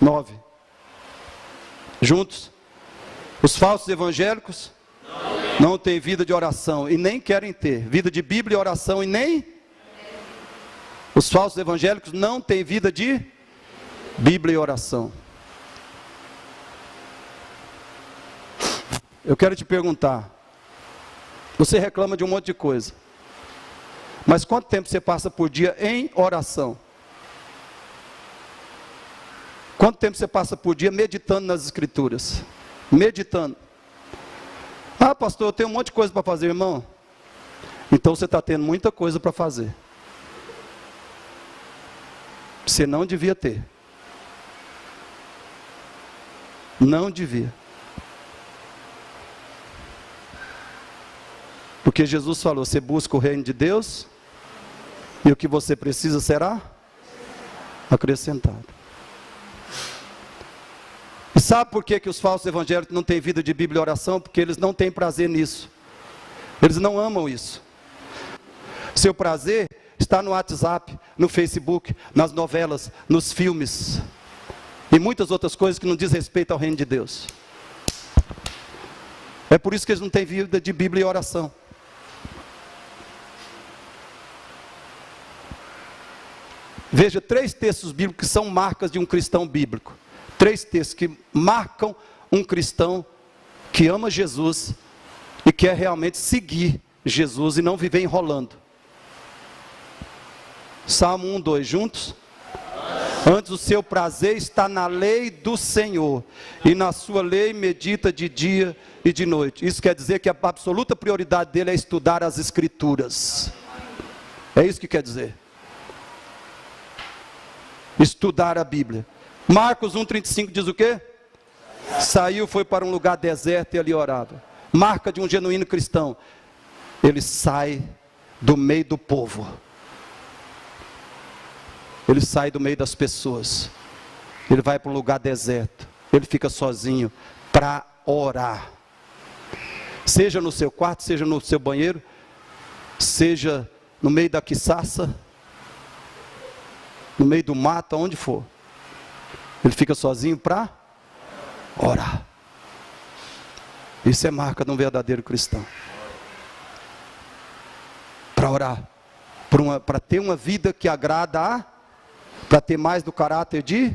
9. Juntos? Os falsos evangélicos não têm vida de oração e nem querem ter. Vida de Bíblia e oração e nem... Os falsos evangélicos não têm vida de Bíblia e oração. Eu quero te perguntar. Você reclama de um monte de coisa. Mas quanto tempo você passa por dia em oração? Quanto tempo você passa por dia meditando nas Escrituras? Meditando. Ah, pastor, eu tenho um monte de coisa para fazer, irmão. Então você está tendo muita coisa para fazer. Você não devia ter. Não devia. Porque Jesus falou, você busca o reino de Deus, e o que você precisa será acrescentado. E sabe por que os falsos evangélicos não têm vida de Bíblia e oração? Porque eles não têm prazer nisso. Eles não amam isso. Seu prazer está no WhatsApp, no Facebook, nas novelas, nos filmes. E muitas outras coisas que não diz respeito ao reino de Deus. É por isso que eles não têm vida de Bíblia e oração. Veja 3 textos bíblicos que são marcas de um cristão bíblico. 3 textos que marcam um cristão que ama Jesus e quer realmente seguir Jesus e não viver enrolando. Salmo 1, 2, juntos? Antes o seu prazer está na lei do Senhor, e na sua lei medita de dia e de noite. Isso quer dizer que a absoluta prioridade dele é estudar as Escrituras. É isso que quer dizer. Estudar a Bíblia. Marcos 1,35 diz o quê? Saiu, foi para um lugar deserto e ali orava. Marca de um genuíno cristão. Ele sai do meio do povo. Ele sai do meio das pessoas. Ele vai para um lugar deserto. Ele fica sozinho para orar. Seja no seu quarto, seja no seu banheiro, seja no meio da quiçaça, no meio do mato, aonde for. Ele fica sozinho para orar. Isso é marca de um verdadeiro cristão. Para orar. Para ter uma vida que agrada a... Para ter mais do caráter de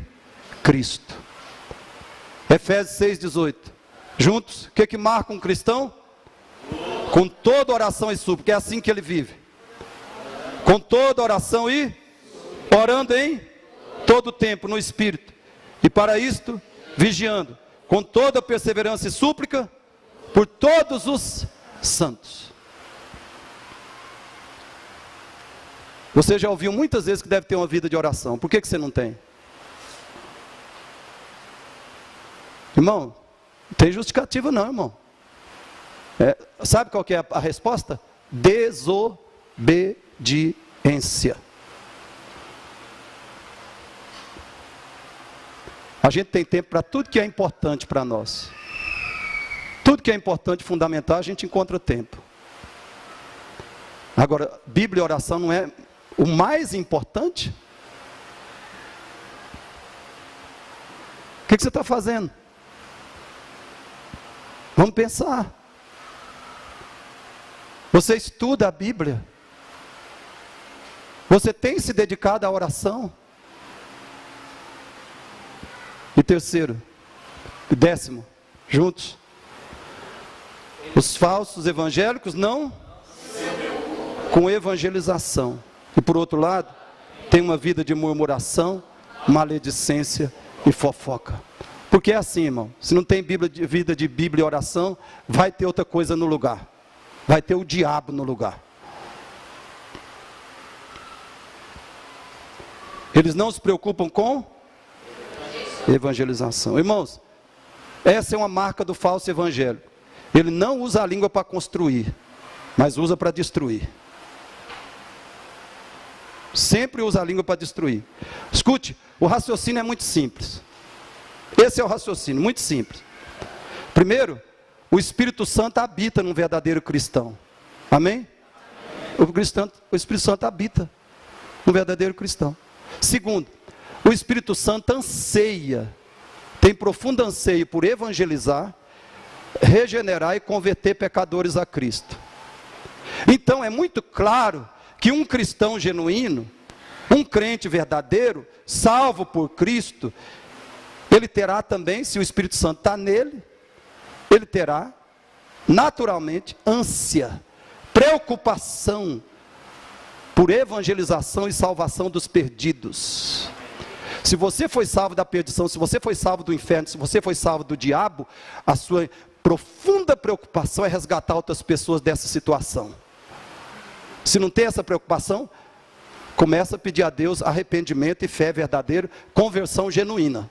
Cristo. Efésios 6,18. Juntos, o que marca um cristão? Com toda oração e súplica. É assim que ele vive. Com toda oração e orando em todo tempo no Espírito. E para isto, vigiando, com toda perseverança e súplica, por todos os santos. Você já ouviu muitas vezes que deve ter uma vida de oração. Por que você não tem? Irmão, não tem justificativa não, irmão. Sabe qual que é a resposta? Desobediência. A gente tem tempo para tudo que é importante para nós. Tudo que é importante, fundamental, a gente encontra tempo. Agora, Bíblia e oração não é o mais importante? O que você está fazendo? Vamos pensar. Você estuda a Bíblia? Você tem se dedicado à oração? E terceiro, e 10º, juntos. Os falsos evangélicos não com evangelização. E por outro lado, tem uma vida de murmuração, maledicência e fofoca. Porque é assim, irmão. Se não tem vida de Bíblia e oração, vai ter outra coisa no lugar. Vai ter o diabo no lugar. Eles não se preocupam com evangelização. Irmãos, essa é uma marca do falso evangélico. Ele não usa a língua para construir, mas usa para destruir. Sempre usa a língua para destruir. Escute, o raciocínio é muito simples. Esse é o raciocínio, muito simples. Primeiro, o Espírito Santo habita num verdadeiro cristão. Amém? O Espírito Santo habita num verdadeiro cristão. Segundo, o Espírito Santo anseia tem profundo anseio por evangelizar, regenerar e converter pecadores a Cristo. Então é muito claro que um cristão genuíno, um crente verdadeiro, salvo por Cristo, ele terá também, se o Espírito Santo está nele, ele terá naturalmente ânsia, preocupação por evangelização e salvação dos perdidos. Se você foi salvo da perdição, se você foi salvo do inferno, se você foi salvo do diabo, a sua profunda preocupação é resgatar outras pessoas dessa situação. Se não tem essa preocupação, começa a pedir a Deus arrependimento e fé verdadeira, conversão genuína.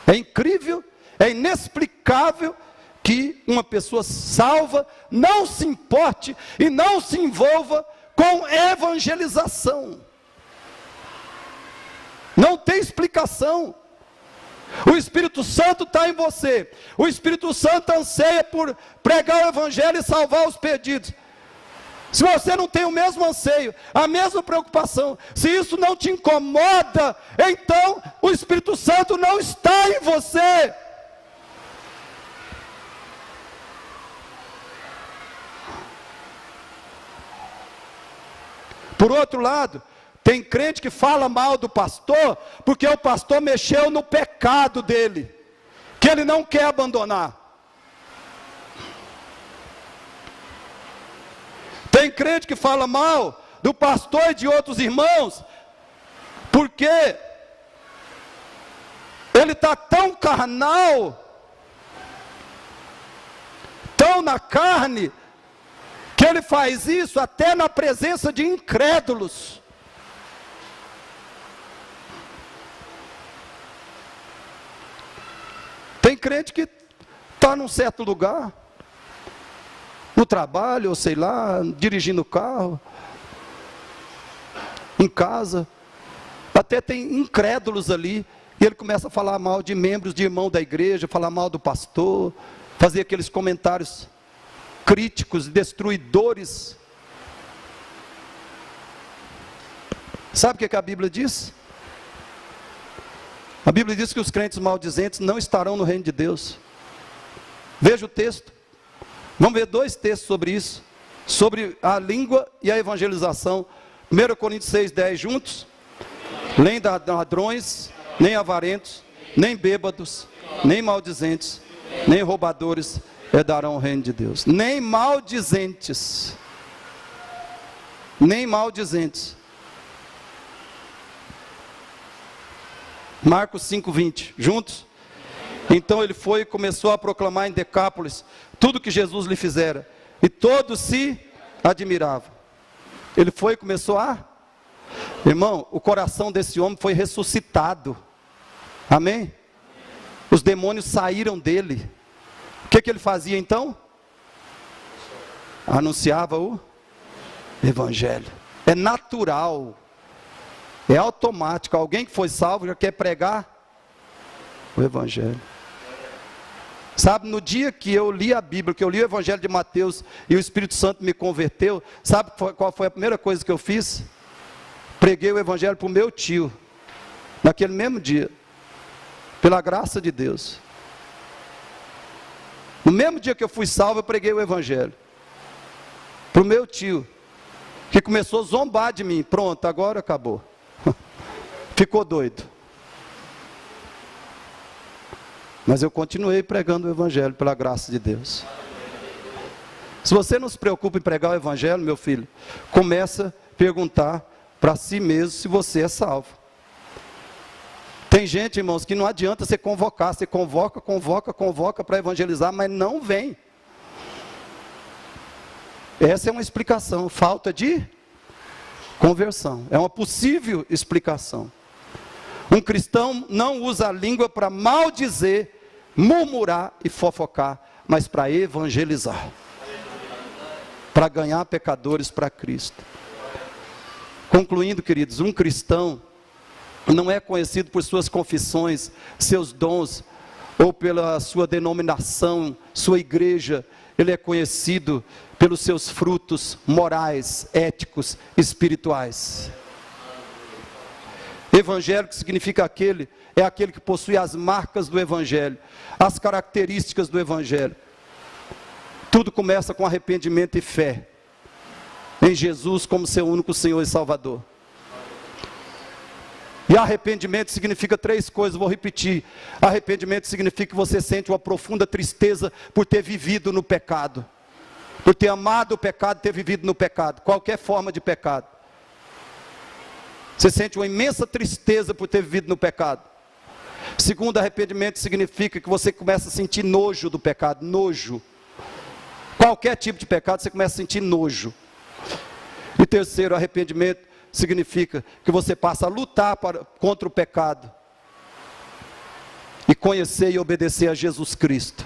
É incrível, é inexplicável que uma pessoa salva não se importe e não se envolva com evangelização. Não tem explicação. O Espírito Santo está em você. O Espírito Santo anseia por pregar o Evangelho e salvar os perdidos. Se você não tem o mesmo anseio, a mesma preocupação, se isso não te incomoda, então o Espírito Santo não está em você. Por outro lado, tem crente que fala mal do pastor, porque o pastor mexeu no pecado dele, que ele não quer abandonar. Tem crente que fala mal do pastor e de outros irmãos, porque ele está tão carnal, tão na carne, que ele faz isso até na presença de incrédulos. Tem crente que está num certo lugar, no trabalho, ou sei lá, dirigindo o carro, em casa, até tem incrédulos ali, e ele começa a falar mal de membros, de irmão da igreja, falar mal do pastor, fazer aqueles comentários críticos, destruidores. Sabe o que a Bíblia diz? A Bíblia diz que os crentes maldizentes não estarão no reino de Deus. Veja o texto. Vamos ver dois textos sobre isso, sobre a língua e a evangelização. 1 Coríntios 6:10 juntos. Nem ladrões, nem avarentos, nem bêbados, nem maldizentes, nem roubadores herdarão o reino de Deus. Nem maldizentes. Nem maldizentes. Marcos 5:20, juntos? Então ele foi e começou a proclamar em Decápolis tudo que Jesus lhe fizera, e todos se admiravam. Ele foi e começou a... Irmão, o coração desse homem foi ressuscitado. Amém? Os demônios saíram dele. O que ele fazia então? Anunciava o Evangelho. É natural, é automático. Alguém que foi salvo já quer pregar o Evangelho. Sabe, no dia que eu li a Bíblia, que eu li o Evangelho de Mateus e o Espírito Santo me converteu, sabe qual foi a primeira coisa que eu fiz? Preguei o Evangelho para o meu tio, naquele mesmo dia, pela graça de Deus. No mesmo dia que eu fui salvo, eu preguei o Evangelho para o meu tio, que começou a zombar de mim. Pronto, agora acabou. Ficou doido. Mas eu continuei pregando o Evangelho pela graça de Deus. Se você não se preocupa em pregar o Evangelho, meu filho, começa a perguntar para si mesmo se você é salvo. Tem gente, irmãos, que não adianta você convocar. Você convoca para evangelizar, mas não vem. Essa é uma explicação, falta de conversão. É uma possível explicação. Um cristão não usa a língua para maldizer, murmurar e fofocar, mas para evangelizar, para ganhar pecadores para Cristo. Concluindo, queridos, um cristão não é conhecido por suas confissões, seus dons, ou pela sua denominação, sua igreja. Ele é conhecido pelos seus frutos morais, éticos, espirituais. Evangélico significa é aquele que possui as marcas do Evangelho, as características do Evangelho. Tudo começa com arrependimento e fé em Jesus como seu único Senhor e Salvador. E arrependimento significa 3 coisas, vou repetir. Arrependimento significa que você sente uma profunda tristeza por ter vivido no pecado, por ter amado o pecado, ter vivido no pecado, qualquer forma de pecado. Você sente uma imensa tristeza por ter vivido no pecado. Segundo, arrependimento significa que você começa a sentir nojo do pecado, nojo. Qualquer tipo de pecado você começa a sentir nojo. E terceiro, arrependimento significa que você passa a lutar contra o pecado e conhecer e obedecer a Jesus Cristo.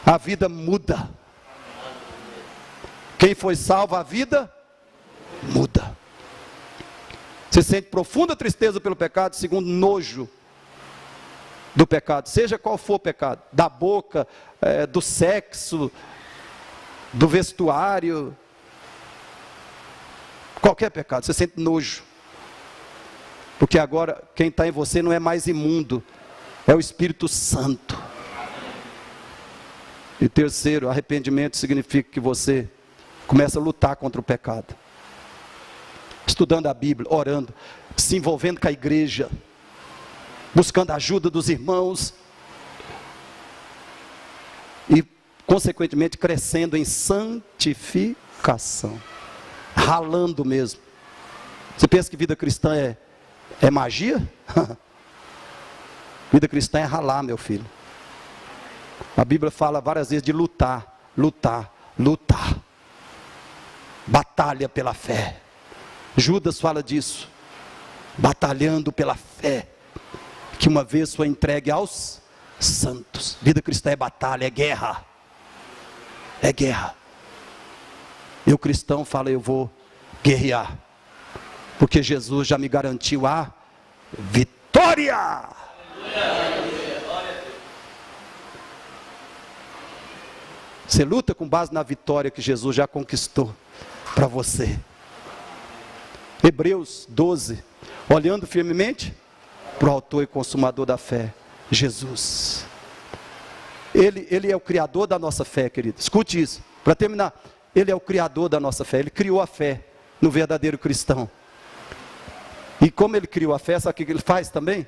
A vida muda. Quem foi salvo, a vida muda. Você sente profunda tristeza pelo pecado, segundo, nojo do pecado, seja qual for o pecado, da boca, do sexo, do vestuário, qualquer pecado, você sente nojo, porque agora quem está em você não é mais imundo, é o Espírito Santo. E terceiro, arrependimento significa que você começa a lutar contra o pecado, estudando a Bíblia, orando, se envolvendo com a igreja, buscando a ajuda dos irmãos, e consequentemente crescendo em santificação, ralando mesmo. Você pensa que vida cristã é magia? Vida cristã é ralar, meu filho. A Bíblia fala várias vezes de lutar, lutar, lutar. Batalha pela fé. Judas fala disso, batalhando pela fé, que uma vez foi entregue aos santos. Vida cristã é batalha, é guerra. É guerra. E o cristão fala, eu vou guerrear, porque Jesus já me garantiu a vitória. Você luta com base na vitória que Jesus já conquistou para você. Hebreus 12, olhando firmemente para o autor e consumador da fé, Jesus. Ele é o criador da nossa fé, querido. Escute isso, para terminar. Ele é o criador da nossa fé, ele criou a fé no verdadeiro cristão. E como ele criou a fé, sabe o que ele faz também?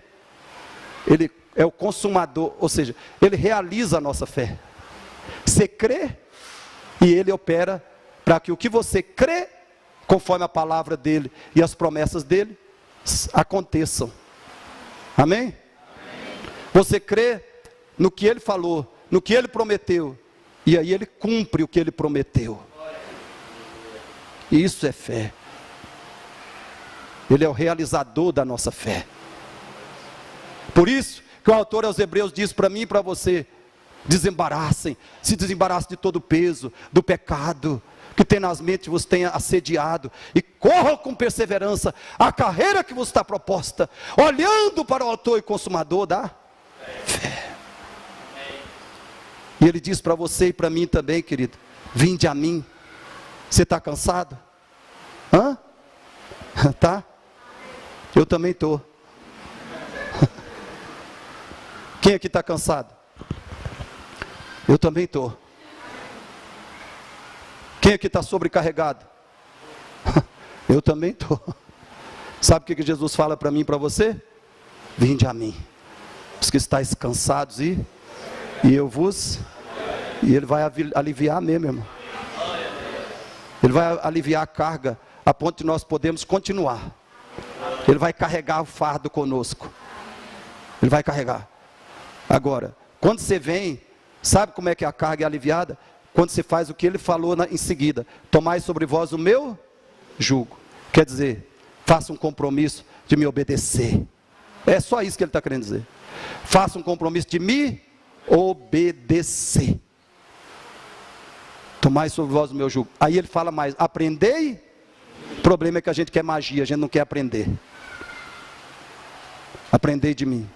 Ele é o consumador, ou seja, ele realiza a nossa fé. Você crê e ele opera para que o que você crê, conforme a palavra dele e as promessas dele, aconteçam. Amém? Amém? Você crê no que ele falou, no que ele prometeu, e aí ele cumpre o que ele prometeu. Isso é fé. Ele é o realizador da nossa fé. Por isso que o autor aos Hebreus diz para mim e para você: desembaraçem, se desembaraçem de todo o peso do pecado que tenazmente vos tenha assediado, e corram com perseverança a carreira que vos está proposta, olhando para o autor e consumador da fé. E ele diz para você e para mim também, querido: vinde a mim. Você está cansado? Hã? Tá? Eu também estou. Quem aqui está cansado? Eu também estou. Quem aqui está sobrecarregado? Eu também estou. Sabe o que Jesus fala para mim e para você? Vinde a mim, os que estáis cansados e eu vos... E ele vai aliviar mesmo, irmão. Ele vai aliviar a carga, a ponto de nós podermos continuar. Ele vai carregar o fardo conosco. Ele vai carregar. Agora, quando você vem, sabe como é que a carga é aliviada? Quando você faz o que ele falou em seguida: tomai sobre vós o meu jugo. Quer dizer, faça um compromisso de me obedecer. É só isso que ele está querendo dizer. Faça um compromisso de me obedecer. Tomai sobre vós o meu jugo. Aí ele fala mais: aprendei. O problema é que a gente quer magia, a gente não quer aprender. Aprendei de mim,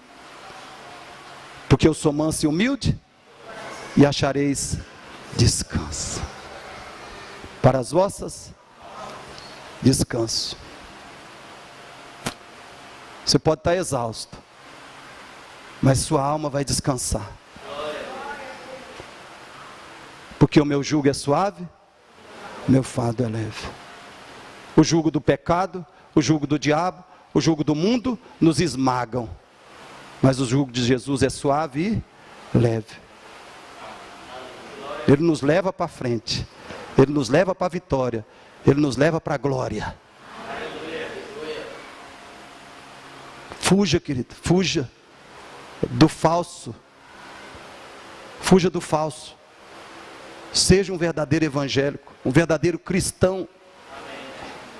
porque eu sou manso e humilde, e achareis descanso para as vossas descanso. Você pode estar exausto, mas sua alma vai descansar. Porque o meu jugo é suave, meu fardo é leve. O jugo do pecado, o jugo do diabo, o jugo do mundo nos esmagam. Mas o jugo de Jesus é suave e leve. Ele nos leva para frente. Ele nos leva para a vitória. Ele nos leva para a glória. Fuja, querido, fuja do falso. Fuja do falso. Seja um verdadeiro evangélico, um verdadeiro cristão.